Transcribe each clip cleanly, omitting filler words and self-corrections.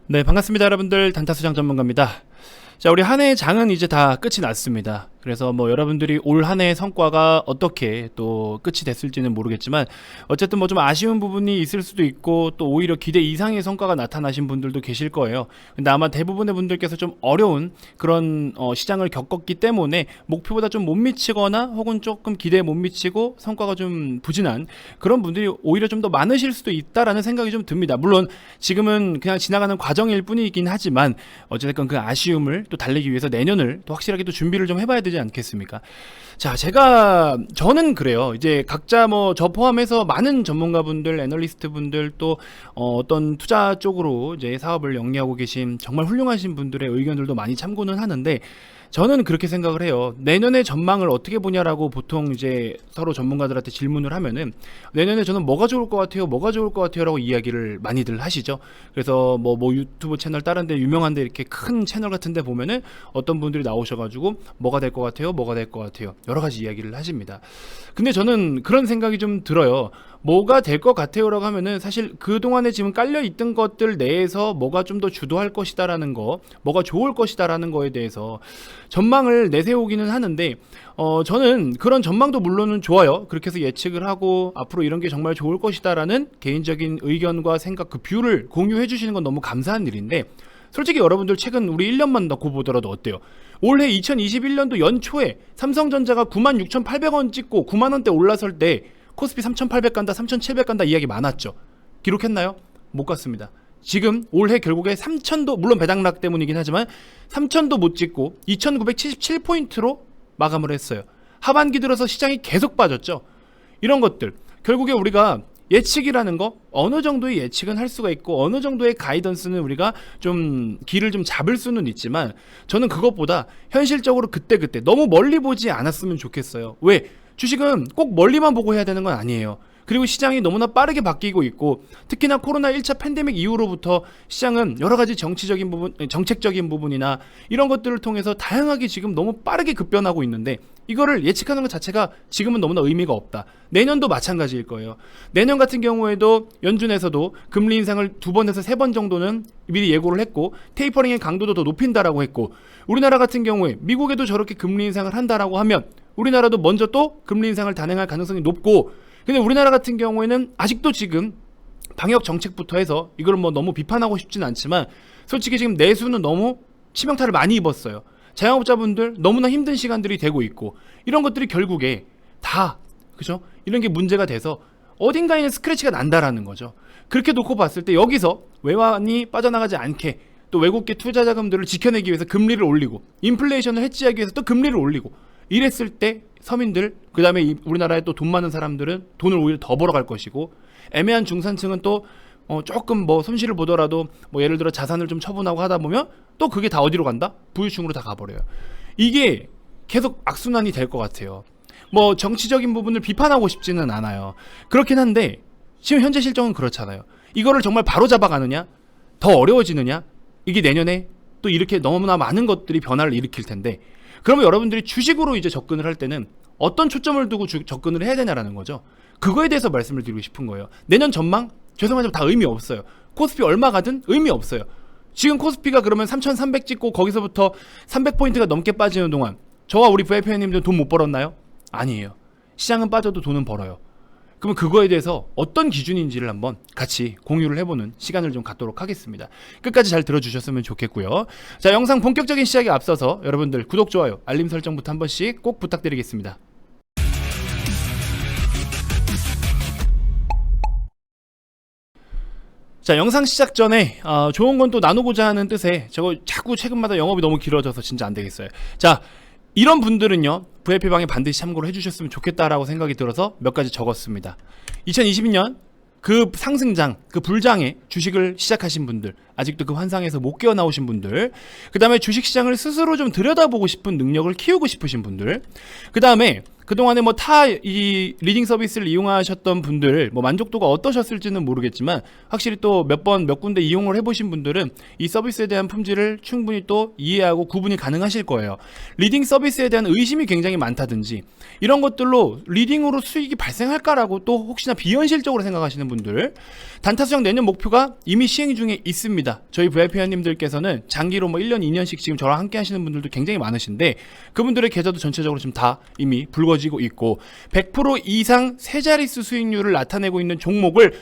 네, 반갑습니다. 여러분들. 단타수장 전문가입니다. 자, 우리 한 해의 장은 이제 다 끝이 났습니다. 그래서 뭐 여러분들이 올 한 해의 성과가 어떻게 또 끝이 됐을지는 모르겠지만 어쨌든 뭐 좀 아쉬운 부분이 있을 수도 있고 또 오히려 기대 이상의 성과가 나타나신 분들도 계실 거예요. 근데 아마 대부분의 분들께서 좀 어려운 그런 시장을 겪었기 때문에 목표보다 좀 못 미치거나 혹은 조금 기대에 못 미치고 성과가 좀 부진한 그런 분들이 오히려 좀 더 많으실 수도 있다라는 생각이 좀 듭니다. 물론 지금은 그냥 지나가는 과정일 뿐이긴 하지만 어쨌든 그 아쉬움을 또 달래기 위해서 내년을 또 확실하게 또 준비를 좀 해봐야 되지 않겠습니까? 자, 저는 그래요. 이제 각자 뭐 저 포함해서 많은 전문가분들, 애널리스트 분들 또 어떤 투자 쪽으로 이제 사업을 영위하고 계신 정말 훌륭하신 분들의 의견들도 많이 참고는 하는데 저는 그렇게 생각을 해요. 내년의 전망을 어떻게 보냐라고 보통 이제 서로 전문가들한테 질문을 하면은 내년에 저는 뭐가 좋을 것 같아요, 뭐가 좋을 것 같아요 라고 이야기를 많이들 하시죠. 그래서 뭐 유튜브 채널 다른 데 유명한데 이렇게 큰 채널 같은 데 보면은 어떤 분들이 나오셔가지고 뭐가 될 것 같아요, 뭐가 될 것 같아요 여러 가지 이야기를 하십니다. 근데 저는 그런 생각이 좀 들어요. 뭐가 될 것 같아요 라고 하면은 사실 그동안에 지금 깔려있던 것들 내에서 뭐가 좀 더 주도할 것이다라는 거, 뭐가 좋을 것이다라는 거에 대해서 전망을 내세우기는 하는데 저는 그런 전망도 물론은 좋아요. 그렇게 해서 예측을 하고 앞으로 이런 게 정말 좋을 것이다라는 개인적인 의견과 생각, 그 뷰를 공유해 주시는 건 너무 감사한 일인데 솔직히 여러분들 최근 우리 1년만 놓고 보더라도 어때요? 올해 2021년도 연초에 삼성전자가 96,800원 찍고 9만원대 올라설 때 코스피 3,800 간다, 3,700 간다 이야기 많았죠. 기록했나요? 못 갔습니다. 지금 올해 결국에 3,000도, 물론 배당락 때문이긴 하지만 3,000도 못 찍고 2,977포인트로 마감을 했어요. 하반기 들어서 시장이 계속 빠졌죠. 이런 것들 결국에 우리가 예측이라는 거 어느 정도의 예측은 할 수가 있고 어느 정도의 가이던스는 우리가 좀 길을 좀 잡을 수는 있지만 저는 그것보다 현실적으로 그때그때 너무 멀리 보지 않았으면 좋겠어요. 왜? 주식은 꼭 멀리만 보고 해야 되는 건 아니에요. 그리고 시장이 너무나 빠르게 바뀌고 있고 특히나 코로나 1차 팬데믹 이후로부터 시장은 여러 가지 정치적인 부분, 정책적인 부분이나 이런 것들을 통해서 다양하게 지금 너무 빠르게 급변하고 있는데 이거를 예측하는 것 자체가 지금은 너무나 의미가 없다. 내년도 마찬가지일 거예요. 내년 같은 경우에도 연준에서도 금리 인상을 2번에서 3번 정도는 미리 예고를 했고 테이퍼링의 강도도 더 높인다라고 했고 우리나라 같은 경우에 미국에도 저렇게 금리 인상을 한다라고 하면 우리나라도 먼저 또 금리 인상을 단행할 가능성이 높고 근데 우리나라 같은 경우에는 아직도 지금 방역 정책부터 해서 이걸 뭐 너무 비판하고 싶진 않지만 솔직히 지금 내수는 너무 치명타를 많이 입었어요. 자영업자분들 너무나 힘든 시간들이 되고 있고 이런 것들이 결국에 다 그죠? 이런 게 문제가 돼서 어딘가에는 스크래치가 난다라는 거죠. 그렇게 놓고 봤을 때 여기서 외환이 빠져나가지 않게 또 외국계 투자 자금들을 지켜내기 위해서 금리를 올리고 인플레이션을 해지하기 위해서 또 금리를 올리고 이랬을 때 서민들 그 다음에 우리나라에 또 돈 많은 사람들은 돈을 오히려 더 벌어갈 것이고 애매한 중산층은 또 조금 뭐 손실을 보더라도 뭐 예를 들어 자산을 좀 처분하고 하다 보면 또 그게 다 어디로 간다? 부유층으로 다 가버려요. 이게 계속 악순환이 될 것 같아요. 뭐 정치적인 부분을 비판하고 싶지는 않아요. 그렇긴 한데 지금 현재 실정은 그렇잖아요. 이거를 정말 바로 잡아가느냐? 더 어려워지느냐? 이게 내년에 또 이렇게 너무나 많은 것들이 변화를 일으킬 텐데 그러면 여러분들이 주식으로 이제 접근을 할 때는 어떤 초점을 두고 접근을 해야 되냐라는 거죠. 그거에 대해서 말씀을 드리고 싶은 거예요. 내년 전망? 죄송하지만 다 의미 없어요. 코스피 얼마 가든 의미 없어요. 지금 코스피가 그러면 3,300 찍고 거기서부터 300포인트가 넘게 빠지는 동안 저와 우리 VIP님들 돈 못 벌었나요? 아니에요. 시장은 빠져도 돈은 벌어요. 그러면 그거에 대해서 어떤 기준인지를 한번 같이 공유를 해보는 시간을 좀 갖도록 하겠습니다. 끝까지 잘 들어주셨으면 좋겠고요. 자, 영상 본격적인 시작에 앞서서 여러분들 구독, 좋아요, 알림 설정부터 한 번씩 꼭 부탁드리겠습니다. 자, 영상 시작 전에 좋은 건 또 나누고자 하는 뜻에 저거 자꾸 최근마다 영업이 너무 길어져서 진짜 안 되겠어요. 자, 이런 분들은요 VIP방에 반드시 참고를 해주셨으면 좋겠다라고 생각이 들어서 몇 가지 적었습니다. 2022년 그 상승장, 그 불장에 주식을 시작하신 분들, 아직도 그 환상에서 못 깨어나오신 분들, 그 다음에 주식시장을 스스로 좀 들여다보고 싶은 능력을 키우고 싶으신 분들, 그 다음에 그동안에 뭐 타 이 리딩 서비스를 이용하셨던 분들 뭐 만족도가 어떠셨을지는 모르겠지만 확실히 또 몇 군데 이용을 해보신 분들은 이 서비스에 대한 품질을 충분히 또 이해하고 구분이 가능하실 거예요. 리딩 서비스에 대한 의심이 굉장히 많다든지 이런 것들로 리딩으로 수익이 발생할까라고 또 혹시나 비현실적으로 생각하시는 분들, 단타수장 내년 목표가 이미 시행 중에 있습니다. 저희 VIP 회원님들께서는 장기로 뭐 1년 2년씩 지금 저랑 함께 하시는 분들도 굉장히 많으신데 그분들의 계좌도 전체적으로 지금 다 이미 붉어지고 있고 100% 이상 세 자릿수 수익률을 나타내고 있는 종목을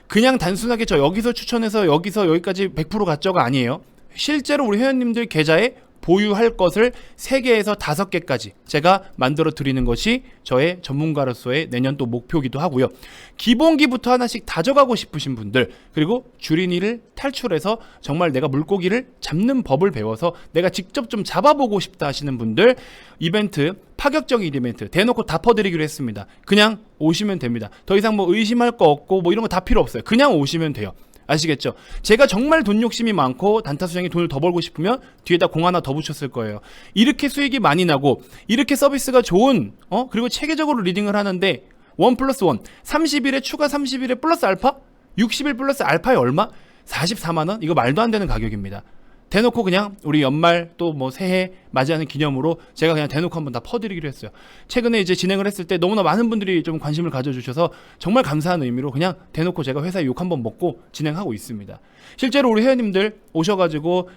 그냥 단순하게 저 여기서 추천해서 여기서 여기까지 100% 가져가 아니에요. 실제로 우리 회원님들 계좌에 보유할 것을 3개에서 5개까지 제가 만들어 드리는 것이 저의 전문가로서의 내년 또 목표기도 하고요. 기본기부터 하나씩 다져가고 싶으신 분들, 그리고 주린이를 탈출해서 정말 내가 물고기를 잡는 법을 배워서 내가 직접 좀 잡아보고 싶다 하시는 분들, 이벤트, 파격적인 이벤트 대놓고 다 퍼드리기로 했습니다. 그냥 오시면 됩니다. 더 이상 뭐 의심할 거 없고 뭐 이런 거 다 필요 없어요. 그냥 오시면 돼요. 아시겠죠? 제가 정말 돈 욕심이 많고 단타수장이 돈을 더 벌고 싶으면 뒤에다 공 하나 더 붙였을 거예요. 이렇게 수익이 많이 나고 이렇게 서비스가 좋은 그리고 체계적으로 리딩을 하는데 1 플러스 1 30일에 추가 30일에 플러스 알파 60일 플러스 알파에 얼마? 44만원? 이거 말도 안 되는 가격입니다. 대놓고 그냥 우리 연말 또 뭐 새해 맞이하는 기념으로 제가 그냥 대놓고 한번 다 퍼드리기로 했어요. 최근에 이제 진행을 했을 때 너무나 많은 분들이 좀 관심을 가져주셔서 정말 감사한 의미로 그냥 대놓고 제가 회사에 욕 한번 먹고 진행하고 있습니다. 실제로 우리 회원님들 오셔가지고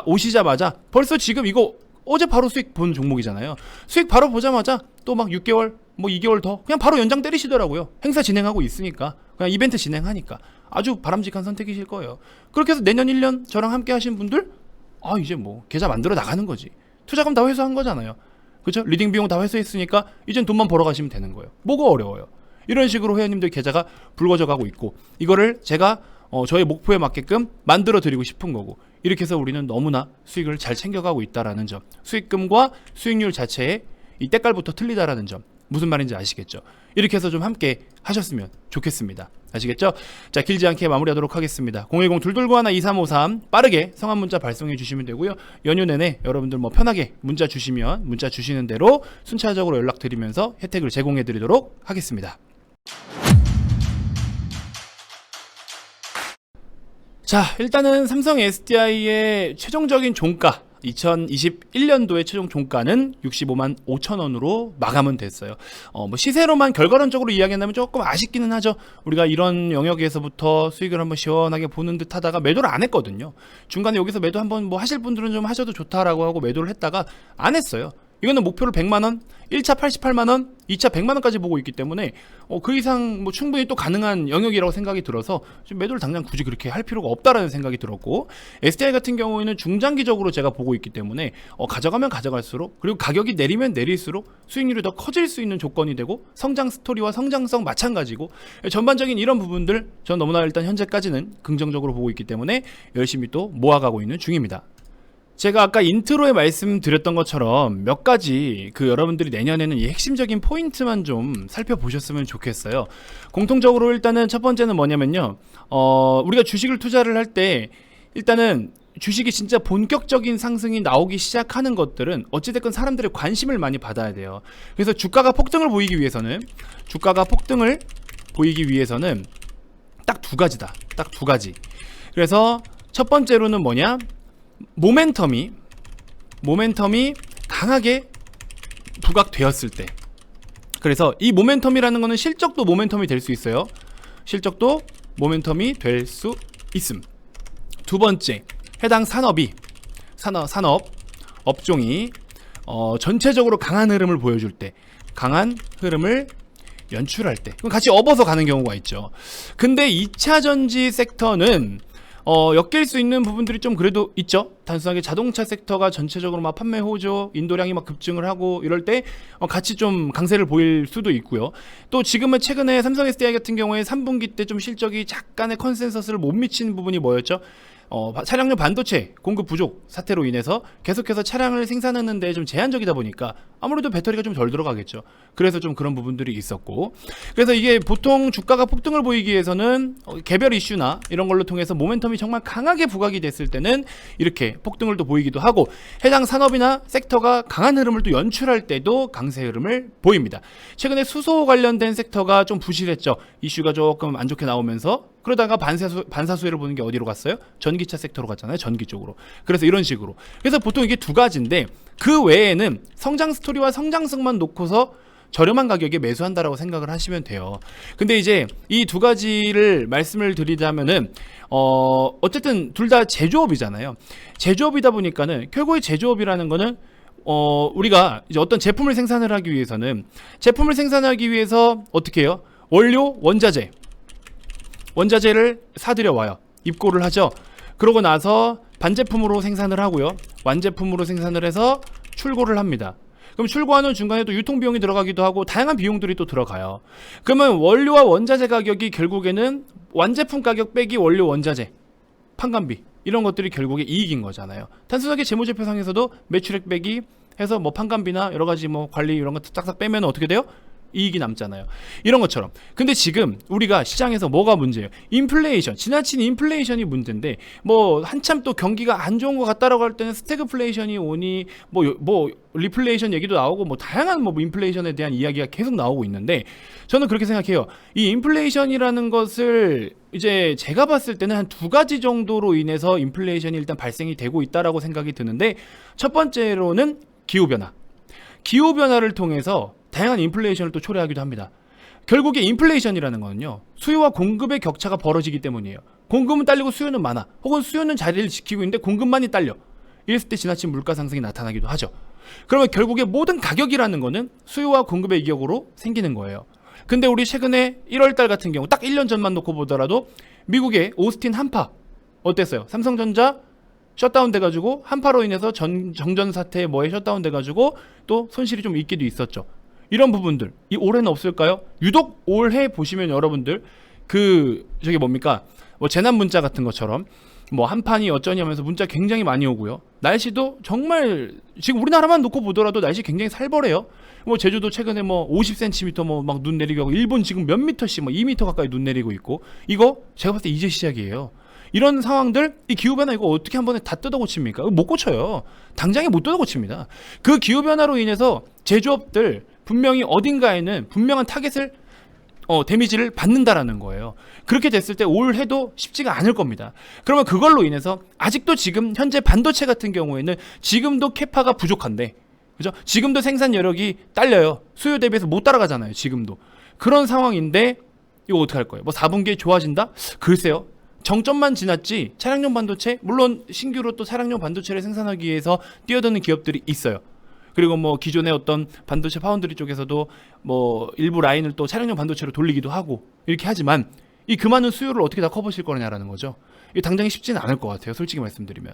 오시자마자 벌써 지금 이거 어제 바로 수익 본 종목이잖아요. 수익 바로 보자마자 또 막 6개월 뭐 2개월 더 그냥 바로 연장 때리시더라고요. 행사 진행하고 있으니까 그냥 이벤트 진행하니까 아주 바람직한 선택이실 거예요. 그렇게 해서 내년 1년 저랑 함께 하신 분들 이제 뭐 계좌 만들어 나가는 거지. 투자금 다 회수한 거잖아요. 그렇죠? 리딩 비용 다 회수했으니까 이젠 돈만 벌어 가시면 되는 거예요. 뭐가 어려워요. 이런 식으로 회원님들 계좌가 붉어져 가고 있고 이거를 제가 저의 목표에 맞게끔 만들어 드리고 싶은 거고 이렇게 해서 우리는 너무나 수익을 잘 챙겨가고 있다라는 점, 수익금과 수익률 자체에 이 때깔부터 틀리다라는 점 무슨 말인지 아시겠죠? 이렇게 해서 좀 함께 하셨으면 좋겠습니다. 아시겠죠? 자, 길지 않게 마무리하도록 하겠습니다. 010-221-2353 빠르게 성함 문자 발송해 주시면 되고요. 연휴 내내 여러분들 뭐 편하게 문자 주시면 문자 주시는 대로 순차적으로 연락드리면서 혜택을 제공해 드리도록 하겠습니다. 자, 일단은 삼성 SDI의 최종적인 종가 2021년도의 최종 종가는 65만 5천 원으로 마감은 됐어요. 뭐 시세로만 결과론적으로 이야기한다면 조금 아쉽기는 하죠. 우리가 이런 영역에서부터 수익을 한번 시원하게 보는 듯 하다가 매도를 안 했거든요. 중간에 여기서 매도 한번 뭐 하실 분들은 좀 하셔도 좋다라고 하고 매도를 했다가 안 했어요. 이거는 목표를 100만원, 1차 88만원, 2차 100만원까지 보고 있기 때문에 그 이상 뭐 충분히 또 가능한 영역이라고 생각이 들어서 지금 매도를 당장 굳이 그렇게 할 필요가 없다라는 생각이 들었고 SDI 같은 경우에는 중장기적으로 제가 보고 있기 때문에 가져가면 가져갈수록 그리고 가격이 내리면 내릴수록 수익률이 더 커질 수 있는 조건이 되고 성장 스토리와 성장성 마찬가지고 전반적인 이런 부분들 전 너무나 일단 현재까지는 긍정적으로 보고 있기 때문에 열심히 또 모아가고 있는 중입니다. 제가 아까 인트로에 말씀드렸던 것처럼 몇 가지 여러분들이 내년에는 이 핵심적인 포인트만 좀 살펴보셨으면 좋겠어요. 공통적으로 일단은 첫 번째는 뭐냐면요. 우리가 주식을 투자를 할 때 일단은 주식이 진짜 본격적인 상승이 나오기 시작하는 것들은 어찌됐건 사람들의 관심을 많이 받아야 돼요. 그래서 주가가 폭등을 보이기 위해서는 딱 두 가지다. 딱 두 가지. 그래서 첫 번째로는 뭐냐? 모멘텀이 강하게 부각되었을 때, 그래서 이 모멘텀이라는 거는 실적도 모멘텀이 될 수 있어요. 실적도 모멘텀이 될 수 있음. 두 번째, 해당 산업 업종이 전체적으로 강한 흐름을 보여줄 때, 강한 흐름을 연출할 때, 그럼 같이 업어서 가는 경우가 있죠. 근데 2차 전지 섹터는 엮일 수 있는 부분들이 좀 그래도 있죠. 단순하게 자동차 섹터가 전체적으로 막 판매 호조, 인도량이 막 급증을 하고 이럴 때 같이 좀 강세를 보일 수도 있고요. 또 지금은 최근에 삼성 SDI 같은 경우에 3분기 때 좀 실적이 약간의 컨센서스를 못 미치는 부분이 뭐였죠? 차량용 반도체 공급 부족 사태로 인해서 계속해서 차량을 생산하는데 좀 제한적이다 보니까 아무래도 배터리가 좀 덜 들어가겠죠. 그래서 좀 그런 부분들이 있었고, 그래서 이게 보통 주가가 폭등을 보이기 위해서는 개별 이슈나 이런 걸로 통해서 모멘텀이 정말 강하게 부각이 됐을 때는 이렇게 폭등을 또 보이기도 하고, 해당 산업이나 섹터가 강한 흐름을 또 연출할 때도 강세 흐름을 보입니다. 최근에 수소 관련된 섹터가 좀 부실했죠. 이슈가 조금 안 좋게 나오면서. 그러다가 반사수혜를 보는 게 어디로 갔어요? 전기차 섹터로 갔잖아요. 전기 쪽으로. 그래서 이런 식으로. 그래서 보통 이게 두 가지인데, 그 외에는 성장 스토리와 성장성만 놓고서 저렴한 가격에 매수한다라고 생각을 하시면 돼요. 근데 이제 이 두 가지를 말씀을 드리자면은 어쨌든 둘 다 제조업이잖아요. 제조업이다 보니까는 결국에 제조업이라는 거는 우리가 이제 어떤 제품을 생산을 하기 위해서는, 제품을 생산하기 위해서 어떻게 해요? 원료, 원자재를 사들여 와요. 입고를 하죠. 그러고 나서 반제품으로 생산을 하고요. 완제품으로 생산을 해서 출고를 합니다. 그럼 출고하는 중간에 또 유통비용이 들어가기도 하고 다양한 비용들이 또 들어가요. 그러면 원료와 원자재 가격이 결국에는 완제품 가격 빼기 원료 원자재, 판관비, 이런 것들이 결국에 이익인 거잖아요. 단순하게 재무제표상에서도 매출액 빼기 해서 뭐 판관비나 여러 가지 뭐 관리 이런 거 싹싹 빼면 어떻게 돼요? 이익이 남잖아요. 이런 것처럼. 근데 지금 우리가 시장에서 뭐가 문제예요? 인플레이션, 지나친 인플레이션이 문제인데, 뭐 한참 또 경기가 안 좋은 것 같다라고 할 때는 스태그플레이션이 오니 뭐 리플레이션 얘기도 나오고 뭐 다양한 뭐 인플레이션에 대한 이야기가 계속 나오고 있는데, 저는 그렇게 생각해요. 이 인플레이션이라는 것을 이제 제가 봤을 때는 한 두 가지 정도로 인해서 인플레이션이 일단 발생이 되고 있다라고 생각이 드는데, 첫 번째로는 기후변화를 통해서 다양한 인플레이션을 또 초래하기도 합니다. 결국에 인플레이션이라는 거는요, 수요와 공급의 격차가 벌어지기 때문이에요. 공급은 딸리고 수요는 많아, 혹은 수요는 자리를 지키고 있는데 공급만이 딸려. 이랬을 때 지나친 물가 상승이 나타나기도 하죠. 그러면 결국에 모든 가격이라는 거는 수요와 공급의 이격으로 생기는 거예요. 근데 우리 최근에 1월달 같은 경우 딱 1년 전만 놓고 보더라도 미국의 오스틴 한파 어땠어요? 삼성전자 셧다운 돼가지고, 한파로 인해서 정전 사태에 뭐에 셧다운 돼가지고 또 손실이 좀 있기도 있었죠. 이런 부분들 이 올해는 없을까요? 유독 올해 보시면 여러분들 저게 뭡니까? 뭐 재난 문자 같은 것처럼 뭐 한판이 어쩌니 하면서 문자 굉장히 많이 오고요. 날씨도 정말 지금 우리나라만 놓고 보더라도 날씨 굉장히 살벌해요. 뭐 제주도 최근에 뭐 50cm 뭐 막 눈 내리고 하고, 일본 지금 몇 미터씩 뭐 2m 가까이 눈 내리고 있고, 이거 제가 봤을 때 이제 시작이에요. 이런 상황들, 이 기후변화 이거 어떻게 한 번에 다 뜯어 고칩니까? 못 고쳐요. 당장에 못 뜯어 고칩니다. 그 기후변화로 인해서 제조업들 분명히 어딘가에는 분명한 타겟을 데미지를 받는다라는 거예요. 그렇게 됐을 때 올해도 쉽지가 않을 겁니다. 그러면 그걸로 인해서 아직도 지금 현재 반도체 같은 경우에는 지금도 캐파가 부족한데, 그죠? 지금도 생산 여력이 딸려요. 수요 대비해서 못 따라가잖아요. 지금도. 그런 상황인데 이거 어떻게 할 거예요? 뭐 4분기에 좋아진다? 글쎄요. 정점만 지났지 차량용 반도체, 물론 신규로 또 차량용 반도체를 생산하기 위해서 뛰어드는 기업들이 있어요. 그리고 뭐 기존의 어떤 반도체 파운드리 쪽에서도 뭐 일부 라인을 또 차량용 반도체로 돌리기도 하고 이렇게 하지만, 이 그 많은 수요를 어떻게 다 커버실 거냐라는 거죠. 이게 당장에 쉽지는 않을 것 같아요, 솔직히 말씀드리면.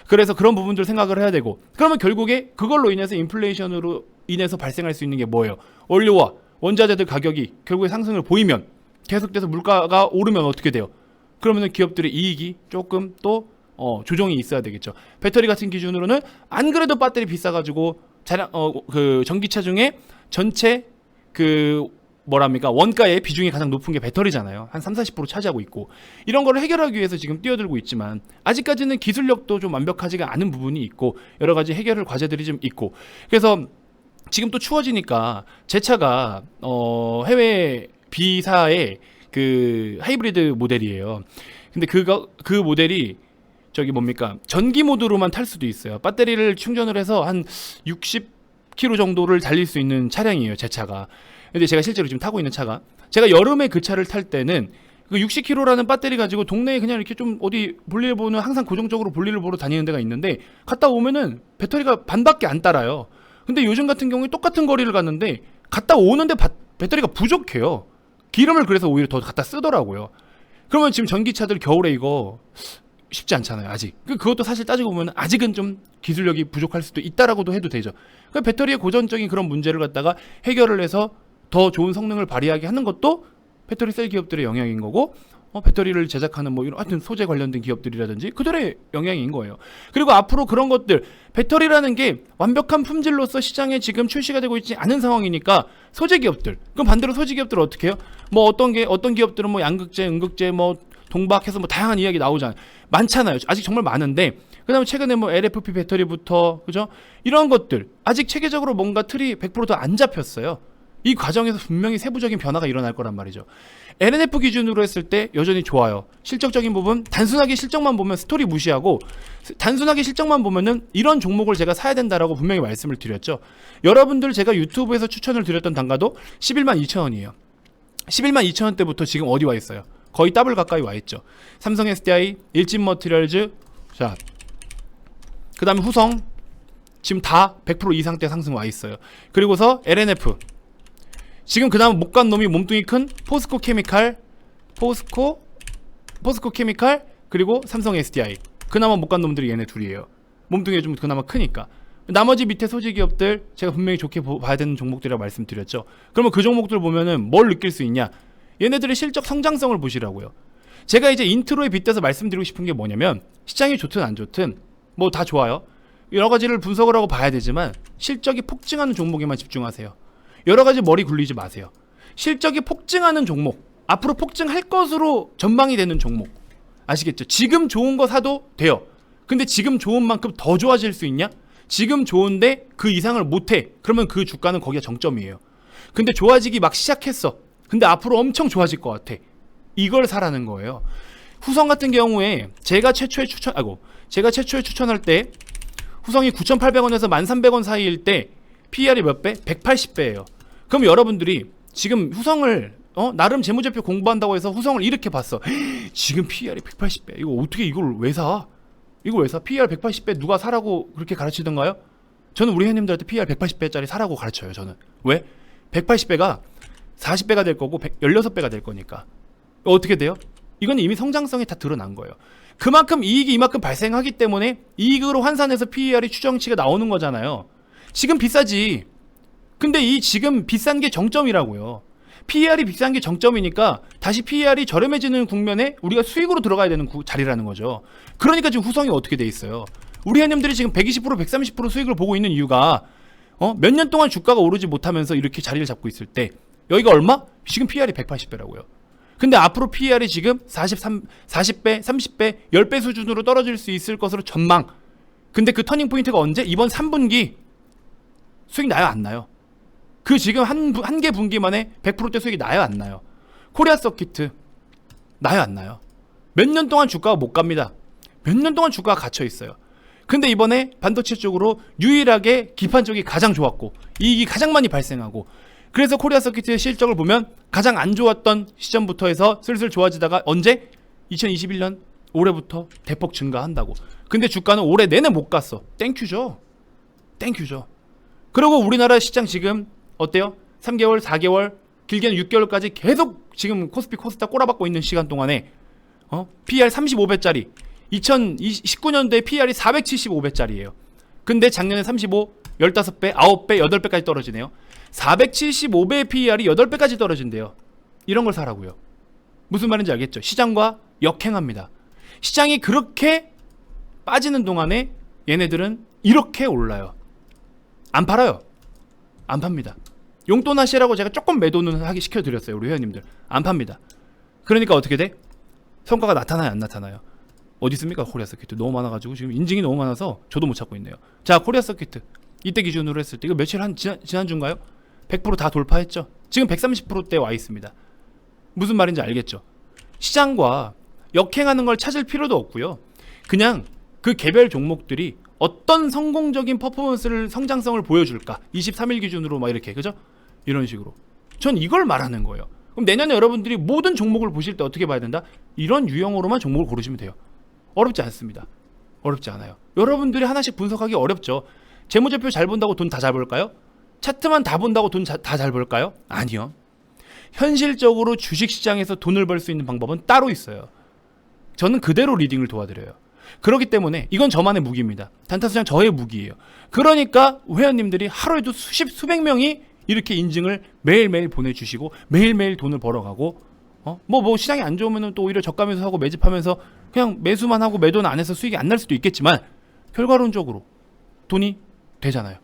그래서 그런 부분들 생각을 해야 되고, 그러면 결국에 그걸로 인해서 인플레이션으로 인해서 발생할 수 있는 게 뭐예요? 원료와 원자재들 가격이 결국에 상승을 보이면, 계속돼서 물가가 오르면 어떻게 돼요? 그러면 기업들의 이익이 조금 또 조정이 있어야 되겠죠. 배터리 같은 기준으로는 안 그래도 배터리 비싸가지고 전기차 중에 전체 원가의 비중이 가장 높은 게 배터리잖아요. 한 30-40% 차지하고 있고, 이런 거를 해결하기 위해서 지금 뛰어들고 있지만, 아직까지는 기술력도 좀 완벽하지가 않은 부분이 있고, 여러 가지 해결할 과제들이 좀 있고, 그래서 지금 또 추워지니까 제 차가 해외 B사의 하이브리드 모델이에요. 근데 그 모델이 전기 모드로만 탈 수도 있어요. 배터리를 충전을 해서 한 60km 정도를 달릴 수 있는 차량이에요, 제 차가. 근데 제가 실제로 지금 타고 있는 차가, 제가 여름에 그 차를 탈 때는 그 60km라는 배터리 가지고 동네에 그냥 이렇게 좀 어디 볼일 보는, 항상 고정적으로 볼일을 보러 다니는 데가 있는데, 갔다 오면은 배터리가 반밖에 안 따라요. 근데 요즘 같은 경우에 똑같은 거리를 갔는데 갔다 오는데 배터리가 부족해요. 기름을 그래서 오히려 더 갖다 쓰더라고요. 그러면 지금 전기차들 겨울에 이거 쉽지 않잖아요, 아직. 그것도 사실 따지고 보면 아직은 좀 기술력이 부족할 수도 있다라고도 해도 되죠. 그러니까 배터리의 고전적인 그런 문제를 갖다가 해결을 해서 더 좋은 성능을 발휘하게 하는 것도 배터리 셀 기업들의 영향인 거고, 배터리를 제작하는 뭐 이런 하여튼 소재 관련된 기업들이라든지 그들의 영향인 거예요. 그리고 앞으로 그런 것들, 배터리라는 게 완벽한 품질로서 시장에 지금 출시가 되고 있지 않은 상황이니까 소재 기업들, 그럼 반대로 소재 기업들은 어떻게 해요? 뭐 어떤 기업들은 뭐 양극재, 음극재, 뭐 동박해서 뭐 다양한 이야기 나오잖아요. 많잖아요. 아직 정말 많은데, 그다음에 최근에 뭐 LFP 배터리부터, 그죠? 이런 것들 아직 체계적으로 뭔가 틀이 100% 더 안 잡혔어요. 이 과정에서 분명히 세부적인 변화가 일어날 거란 말이죠. LNF 기준으로 했을 때 여전히 좋아요. 실적적인 부분, 단순하게 실적만 보면 스토리 무시하고, 단순하게 실적만 보면은 이런 종목을 제가 사야 된다라고 분명히 말씀을 드렸죠. 여러분들 제가 유튜브에서 추천을 드렸던 단가도 11만 2천 원이에요. 11만 2천 원대부터 지금 어디 와 있어요? 거의 더블 가까이 와 있죠. 삼성 SDI, 일진 머티리얼즈, 자, 그 다음에 후성, 지금 다 100% 이상대 상승 와 있어요. 그리고서 LNF, 지금 그 다음 못 간 놈이 몸뚱이 큰 포스코 케미칼, 포스코 케미칼, 그리고 삼성 SDI. 그나마 못 간 놈들이 얘네 둘이에요. 몸뚱이가 좀 그나마 크니까. 나머지 밑에 소재 기업들 제가 분명히 좋게 봐야 되는 종목들이라고 말씀드렸죠. 그러면 그 종목들 보면은 뭘 느낄 수 있냐? 얘네들의 실적 성장성을 보시라고요. 제가 이제 인트로에 빗대서 말씀드리고 싶은 게 뭐냐면, 시장이 좋든 안 좋든 뭐 다 좋아요. 여러 가지를 분석을 하고 봐야 되지만 실적이 폭증하는 종목에만 집중하세요. 여러 가지 머리 굴리지 마세요. 실적이 폭증하는 종목, 앞으로 폭증할 것으로 전망이 되는 종목, 아시겠죠? 지금 좋은 거 사도 돼요. 근데 지금 좋은 만큼 더 좋아질 수 있냐? 지금 좋은데 그 이상을 못해. 그러면 그 주가는 거기가 정점이에요. 근데 좋아지기 막 시작했어. 근데 앞으로 엄청 좋아질 것 같아. 이걸 사라는 거예요. 후성 같은 경우에 제가 최초에 추천할 때 후성이 9,800원에서 1,300원 사이일 때 PER이 몇 배? 180배예요. 그럼 여러분들이 지금 후성을 나름 재무제표 공부한다고 해서 후성을 이렇게 봤어. 지금 PER이 180배. 이거 어떻게 이걸 왜 사? 이걸 왜 사? PER 180배 누가 사라고 그렇게 가르치던가요? 저는 우리 회원님들한테 PER 180배짜리 사라고 가르쳐요. 저는. 왜? 180배가 40배가 될 거고 16배가 될 거니까. 어떻게 돼요? 이건 이미 성장성이 다 드러난 거예요. 그만큼 이익이 이만큼 발생하기 때문에 이익으로 환산해서 PER이 추정치가 나오는 거잖아요. 지금 비싸지. 근데 이 지금 비싼 게 정점이라고요. PER이 비싼 게 정점이니까 다시 PER이 저렴해지는 국면에 우리가 수익으로 들어가야 되는 자리라는 거죠. 그러니까 지금 후성이 어떻게 돼 있어요? 우리 회원님들이 지금 120%, 130% 수익을 보고 있는 이유가 몇 년 동안 주가가 오르지 못하면서 이렇게 자리를 잡고 있을 때, 여기가 얼마? 지금 PER이 180배라고요. 근데 앞으로 PER이 지금 40배, 30배, 10배 수준으로 떨어질 수 있을 것으로 전망. 근데 그 터닝 포인트가 언제? 이번 3분기 수익 나요, 안 나요? 그 지금 한 개 분기만에 100%대 수익이 나요, 안 나요? 코리아 서키트 나요, 안 나요? 몇 년 동안 주가가 못 갑니다. 몇 년 동안 주가가 갇혀 있어요. 근데 이번에 반도체 쪽으로 유일하게 기판 쪽이 가장 좋았고 이익이 가장 많이 발생하고, 그래서 코리아 서키트의 실적을 보면 가장 안 좋았던 시점부터 해서 슬슬 좋아지다가 언제? 2021년 올해부터 대폭 증가한다고. 근데 주가는 올해 내내 못 갔어. 땡큐죠. 땡큐죠. 그리고 우리나라 시장 지금 어때요? 3개월, 4개월, 길게는 6개월까지 계속 지금 코스피 코스닥 꼬라박고 있는 시간 동안에 PER 35배짜리, 2019년도에 PER이 475배짜리예요. 근데 작년에 35, 15배, 9배, 8배까지 떨어지네요. 475배의 PER이 8배까지 떨어진대요. 이런 걸 사라고요. 무슨 말인지 알겠죠? 시장과 역행합니다. 시장이 그렇게 빠지는 동안에 얘네들은 이렇게 올라요. 안 팔아요. 안 팝니다. 용돈 하시라고 제가 조금 매도는 하게 시켜드렸어요. 우리 회원님들. 안 팝니다. 그러니까 어떻게 돼? 성과가 나타나요, 안 나타나요? 어디 있습니까? 코리아 서키트 너무 많아가지고 지금 인증이 너무 많아서 저도 못 찾고 있네요. 자, 코리아 서키트 이때 기준으로 했을 때 이거 며칠 지난주인가요? 100%다 돌파했죠. 지금 130%대 와 있습니다. 무슨 말인지 알겠죠? 시장과 역행하는 걸 찾을 필요도 없고요. 그냥 그 개별 종목들이 어떤 성공적인 퍼포먼스를, 성장성을 보여줄까? 23일 기준으로 막 이렇게, 그죠? 이런 식으로. 전 이걸 말하는 거예요. 그럼 내년에 여러분들이 모든 종목을 보실 때 어떻게 봐야 된다? 이런 유형으로만 종목을 고르시면 돼요. 어렵지 않습니다. 어렵지 않아요. 여러분들이 하나씩 분석하기 어렵죠. 재무제표 잘 본다고 돈 다 잘 벌까요? 차트만 다 본다고 돈 다 잘 벌까요? 아니요. 현실적으로 주식시장에서 돈을 벌 수 있는 방법은 따로 있어요. 저는 그대로 리딩을 도와드려요. 그렇기 때문에 이건 저만의 무기입니다. 단타수장 저의 무기예요. 그러니까 회원님들이 하루에도 수백 명이 이렇게 인증을 매일매일 보내주시고 매일매일 돈을 벌어가고 뭐 시장이 안 좋으면 또 오히려 저가면서 하고 매집하면서 그냥 매수만 하고 매도는 안 해서 수익이 안 날 수도 있겠지만 결과론적으로 돈이 되잖아요.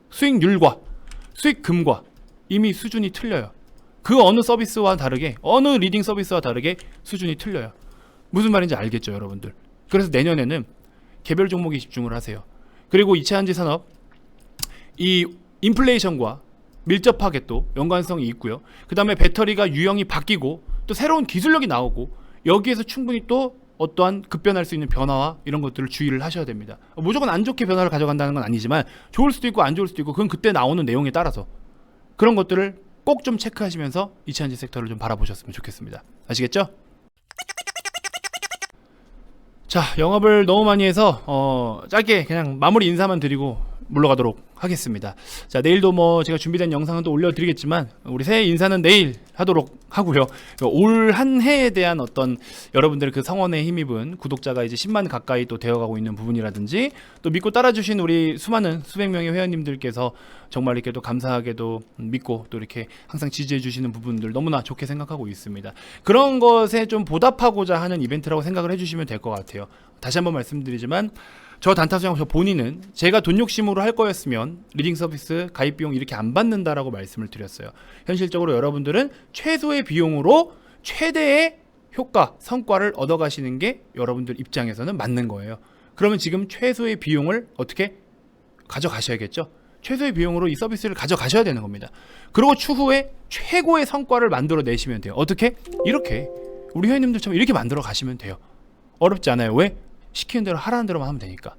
수익률과 수익금과 이미 수준이 틀려요. 그 어느 서비스와 다르게, 어느 리딩 서비스와 다르게 수준이 틀려요. 무슨 말인지 알겠죠, 여러분들? 그래서 내년에는 개별 종목에 집중을 하세요. 그리고 이차전지 산업, 이 인플레이션과 밀접하게 또 연관성이 있고요. 그 다음에 배터리가 유형이 바뀌고 또 새로운 기술력이 나오고 여기에서 충분히 또 어떠한 급변할 수 있는 변화와 이런 것들을 주의를 하셔야 됩니다. 무조건 안 좋게 변화를 가져간다는 건 아니지만 좋을 수도 있고 안 좋을 수도 있고 그건 그때 나오는 내용에 따라서 그런 것들을 꼭 좀 체크하시면서 이차전지 섹터를 좀 바라보셨으면 좋겠습니다. 아시겠죠? 자, 영업을 너무 많이 해서 짧게 그냥 마무리 인사만 드리고 물러가도록 하겠습니다. 자, 내일도 뭐 제가 준비된 영상은 또 올려드리겠지만 우리 새해 인사는 내일 하도록 하고요. 올 한 해에 대한 어떤 여러분들의 그 성원에 힘입은 구독자가 이제 10만 가까이 또 되어가고 있는 부분이라든지 또 믿고 따라주신 우리 수많은 수백 명의 회원님들께서 정말 이렇게 또 감사하게도 믿고 또 이렇게 항상 지지해 주시는 부분들 너무나 좋게 생각하고 있습니다. 그런 것에 좀 보답하고자 하는 이벤트라고 생각을 해주시면 될 것 같아요. 다시 한번 말씀드리지만 저 단타수영 저 본인은 제가 돈 욕심으로 할 거였으면 리딩 서비스 가입 비용 이렇게 안 받는다라고 말씀을 드렸어요. 현실적으로 여러분들은 최소의 비용으로 최대의 효과, 성과를 얻어가시는 게 여러분들 입장에서는 맞는 거예요. 그러면 지금 최소의 비용을 어떻게 가져가셔야겠죠? 최소의 비용으로 이 서비스를 가져가셔야 되는 겁니다. 그리고 추후에 최고의 성과를 만들어 내시면 돼요. 어떻게? 이렇게 우리 회원님들처럼 이렇게 만들어 가시면 돼요. 어렵지 않아요. 왜? 시키는 대로 하라는 대로만 하면 되니까.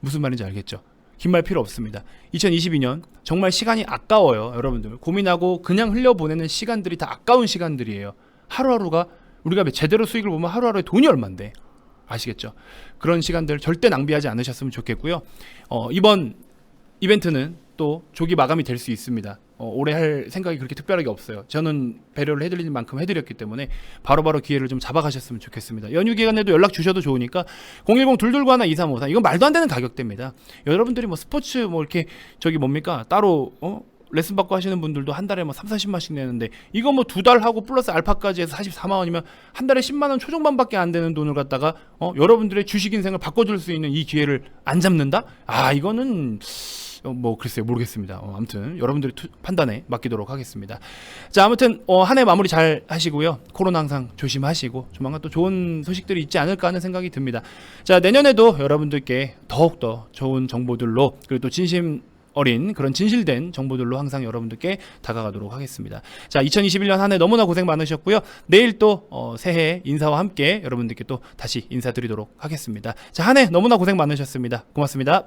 무슨 말인지 알겠죠? 긴 말 필요 없습니다. 2022년 정말 시간이 아까워요. 여러분들 고민하고 그냥 흘려보내는 시간들이 다 아까운 시간들이에요. 하루하루가 우리가 제대로 수익을 보면 하루하루에 돈이 얼만데 아시겠죠? 그런 시간들 절대 낭비하지 않으셨으면 좋겠고요. 이번 이벤트는 또 조기 마감이 될 수 있습니다. 올해 할 생각이 그렇게 특별하게 없어요. 저는 배려를 해드리는 만큼 해드렸기 때문에 바로바로 기회를 좀 잡아가셨으면 좋겠습니다. 연휴 기간에도 연락 주셔도 좋으니까 010-221-2354 이건 말도 안 되는 가격대입니다. 여러분들이 뭐 스포츠 뭐 이렇게 저기 뭡니까 따로 레슨 받고 하시는 분들도 한 달에 뭐 3-40만씩 내는데 이거 뭐 두 달 하고 플러스 알파까지 해서 44만 원이면 한 달에 10만 원 초중반밖에 안 되는 돈을 갖다가 여러분들의 주식 인생을 바꿔줄 수 있는 이 기회를 안 잡는다? 이거는 뭐 글쎄요 모르겠습니다. 아무튼 여러분들의 판단에 맡기도록 하겠습니다. 자, 아무튼 한 해 마무리 잘 하시고요. 코로나 항상 조심하시고 조만간 또 좋은 소식들이 있지 않을까 하는 생각이 듭니다. 자, 내년에도 여러분들께 더욱더 좋은 정보들로 그리고 또 진심 어린 그런 진실된 정보들로 항상 여러분들께 다가가도록 하겠습니다. 자, 2021년 한 해 너무나 고생 많으셨고요. 내일 또 새해 인사와 함께 여러분들께 또 다시 인사드리도록 하겠습니다. 자, 한 해 너무나 고생 많으셨습니다. 고맙습니다.